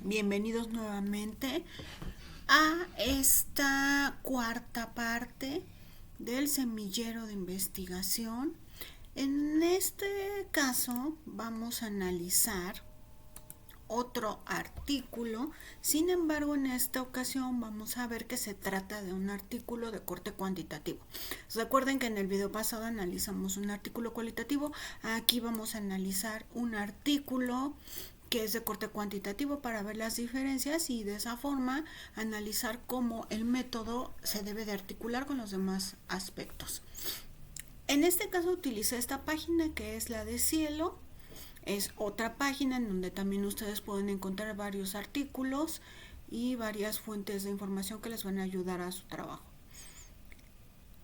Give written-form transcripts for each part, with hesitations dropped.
Bienvenidos nuevamente a esta cuarta parte del semillero de investigación. En este caso vamos a analizar otro artículo. Sin embargo, en esta ocasión vamos a ver que se trata de un artículo de corte cuantitativo. Recuerden que en el video pasado analizamos un artículo cualitativo. Aquí vamos a analizar un artículo que es de corte cuantitativo para ver las diferencias y de esa forma analizar cómo el método se debe de articular con los demás aspectos. En este caso utilicé esta página que es la de Cielo. Es otra página en donde también ustedes pueden encontrar varios artículos y varias fuentes de información que les van a ayudar a su trabajo.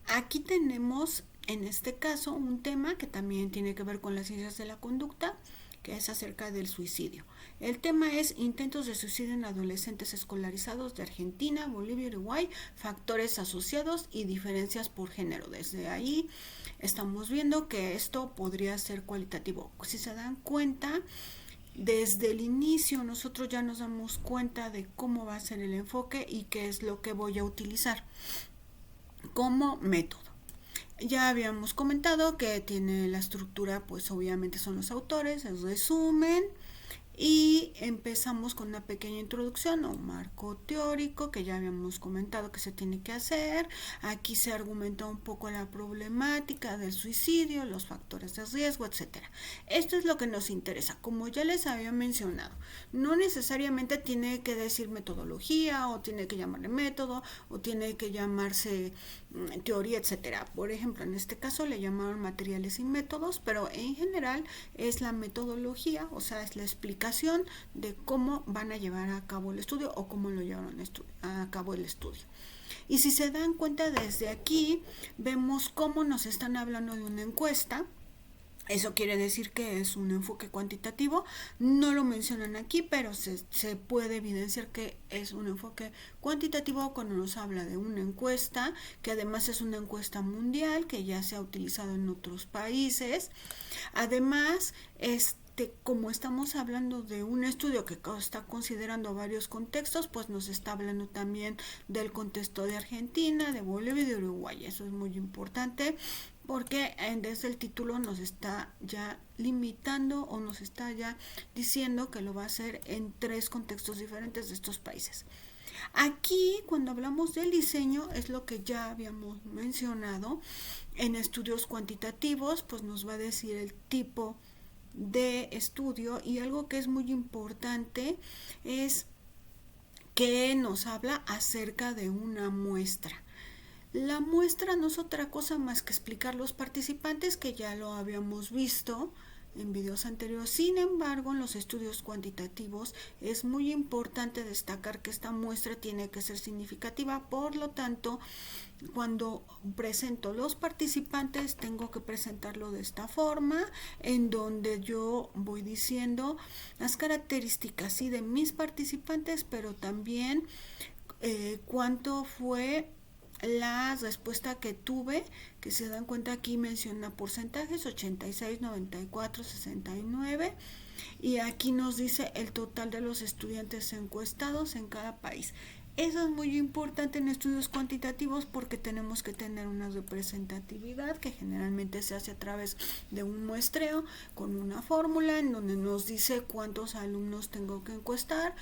Aquí tenemos en este caso un tema que también tiene que ver con las ciencias de la conducta, que es acerca del suicidio. El tema es intentos de suicidio en adolescentes escolarizados de Argentina, Bolivia y Uruguay, factores asociados y diferencias por género. Desde ahí estamos viendo que esto podría ser cualitativo. Si se dan cuenta, desde el inicio nosotros ya nos damos cuenta de cómo va a ser el enfoque y qué es lo que voy a utilizar como método. Ya habíamos comentado que tiene la estructura, pues obviamente son los autores, el resumen, y empezamos con una pequeña introducción o un marco teórico que ya habíamos comentado que se tiene que hacer. Aquí se argumenta un poco la problemática del suicidio, los factores de riesgo, etcétera. Esto es lo que nos interesa. Como ya les había mencionado, no necesariamente tiene que decir metodología o tiene que llamarle método o tiene que llamarse teoría, etcétera. Por ejemplo, en este caso le llamaron materiales y métodos, pero en general es la metodología, o sea, es la explicación de cómo van a llevar a cabo el estudio o cómo lo llevaron a cabo el estudio. Y si se dan cuenta, desde aquí vemos cómo nos están hablando de una encuesta. Eso quiere decir que es un enfoque cuantitativo. No lo mencionan aquí, pero se puede evidenciar que es un enfoque cuantitativo cuando nos habla de una encuesta, que además es una encuesta mundial, que ya se ha utilizado en otros países. Además, como estamos hablando de un estudio que está considerando varios contextos, pues nos está hablando también del contexto de Argentina, de Bolivia y de Uruguay. Eso es muy importante porque desde el título nos está ya limitando o nos está ya diciendo que lo va a hacer en 3 contextos diferentes de estos países. Aquí, cuando hablamos del diseño, es lo que ya habíamos mencionado. En estudios cuantitativos, pues nos va a decir el tipo de estudio, y algo que es muy importante es que nos habla acerca de una muestra. La muestra no es otra cosa más que explicar los participantes, que ya lo habíamos visto en videos anteriores. Sin embargo, en los estudios cuantitativos es muy importante destacar que esta muestra tiene que ser significativa. Por lo tanto, cuando presento los participantes, tengo que presentarlo de esta forma, en donde yo voy diciendo las características, sí, de mis participantes, pero también cuánto fue la respuesta que tuve, que se dan cuenta aquí menciona porcentajes: 86, 94, 69, y aquí nos dice el total de los estudiantes encuestados en cada país. Eso es muy importante en estudios cuantitativos porque tenemos que tener una representatividad que generalmente se hace a través de un muestreo con una fórmula en donde nos dice cuántos alumnos tengo que encuestar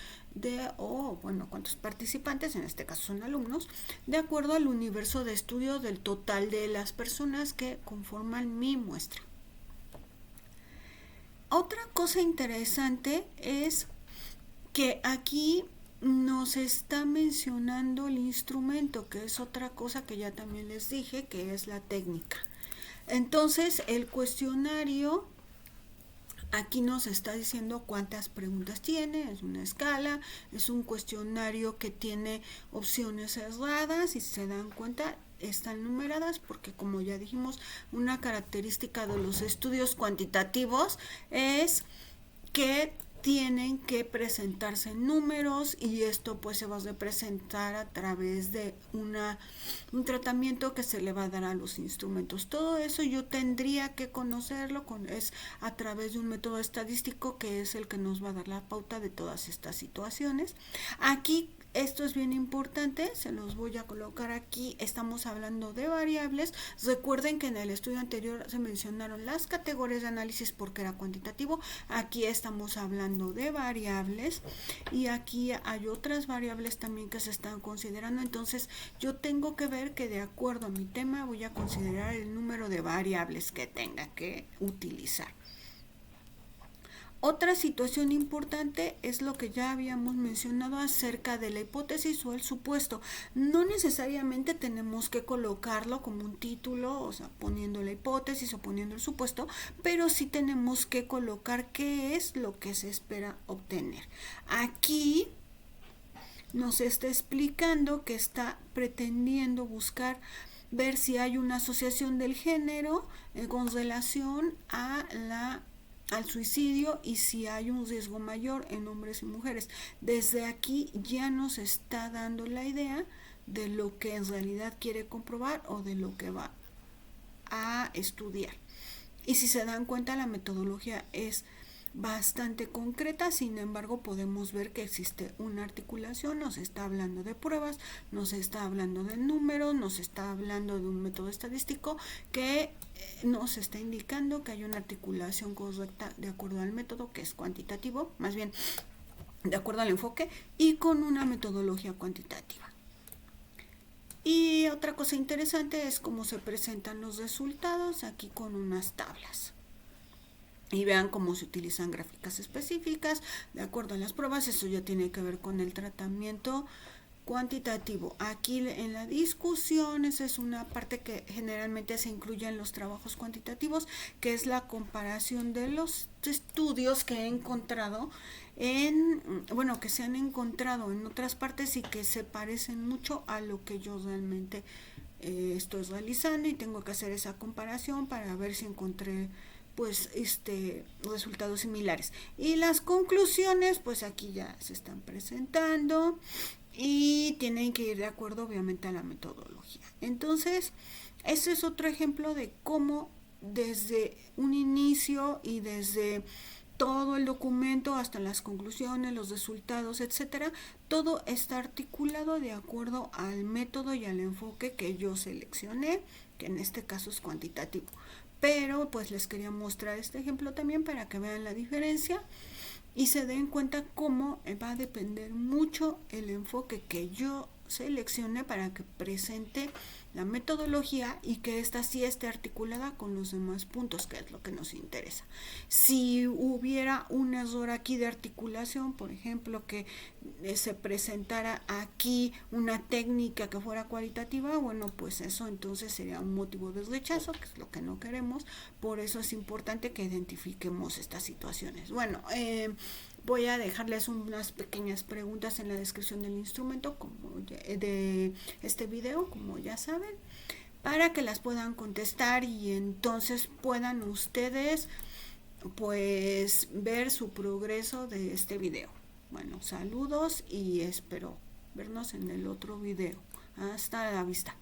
cuántos participantes, en este caso son alumnos, de acuerdo al universo de estudio del total de las personas que conforman mi muestra. Otra cosa interesante es que aquí nos está mencionando el instrumento, que es otra cosa que ya también les dije, que es la técnica. Entonces, el cuestionario aquí nos está diciendo cuántas preguntas tiene, es una escala, es un cuestionario que tiene opciones erradas, y si se dan cuenta están numeradas porque, como ya dijimos, una característica de los estudios cuantitativos es que tienen que presentarse números y esto pues se va a representar a través de un tratamiento que se le va a dar a los instrumentos. Todo eso yo tendría que conocerlo, es a través de un método estadístico que es el que nos va a dar la pauta de todas estas situaciones. Aquí esto es bien importante, se los voy a colocar aquí. Estamos hablando de variables. Recuerden que en el estudio anterior se mencionaron las categorías de análisis porque era cuantitativo. Aquí estamos hablando de variables y aquí hay otras variables también que se están considerando. Entonces yo tengo que ver que de acuerdo a mi tema voy a considerar el número de variables que tenga que utilizar. Otra situación importante es lo que ya habíamos mencionado acerca de la hipótesis o el supuesto. No necesariamente tenemos que colocarlo como un título, o sea, poniendo la hipótesis o poniendo el supuesto, pero sí tenemos que colocar qué es lo que se espera obtener. Aquí nos está explicando que está pretendiendo buscar ver si hay una asociación del género con relación al suicidio y si hay un riesgo mayor en hombres y mujeres. Desde aquí ya nos está dando la idea de lo que en realidad quiere comprobar o de lo que va a estudiar. Y si se dan cuenta, la metodología es bastante concreta, sin embargo podemos ver que existe una articulación, nos está hablando de pruebas, nos está hablando de números, nos está hablando de un método estadístico que nos está indicando que hay una articulación correcta de acuerdo al método que es cuantitativo, más bien de acuerdo al enfoque y con una metodología cuantitativa. Y otra cosa interesante es cómo se presentan los resultados aquí con unas tablas. Y vean cómo se utilizan gráficas específicas de acuerdo a las pruebas. Eso ya tiene que ver con el tratamiento cuantitativo. Aquí en la discusión, esa es una parte que generalmente se incluye en los trabajos cuantitativos, que es la comparación de los estudios que he encontrado que se han encontrado en otras partes y que se parecen mucho a lo que yo realmente estoy realizando, y tengo que hacer esa comparación para ver si encontré resultados similares. Y las conclusiones pues aquí ya se están presentando y tienen que ir de acuerdo obviamente a la metodología. Entonces ese es otro ejemplo de cómo desde un inicio y desde todo el documento hasta las conclusiones, los resultados, etcétera, todo está articulado de acuerdo al método y al enfoque que yo seleccioné, que en este caso es cuantitativo. Pero pues les quería mostrar este ejemplo también para que vean la diferencia y se den cuenta cómo va a depender mucho el enfoque que yo seleccione para que presente la metodología y que ésta sí esté articulada con los demás puntos, que es lo que nos interesa. Si hubiera un error aquí de articulación, por ejemplo, que se presentara aquí una técnica que fuera cualitativa, bueno, pues eso entonces sería un motivo de rechazo, que es lo que no queremos. Por eso es importante que identifiquemos estas situaciones. Bueno, voy a dejarles unas pequeñas preguntas en la descripción del instrumento, de este video, como ya saben, para que las puedan contestar y entonces puedan ustedes pues ver su progreso de este video. Bueno, saludos y espero vernos en el otro video. Hasta la vista.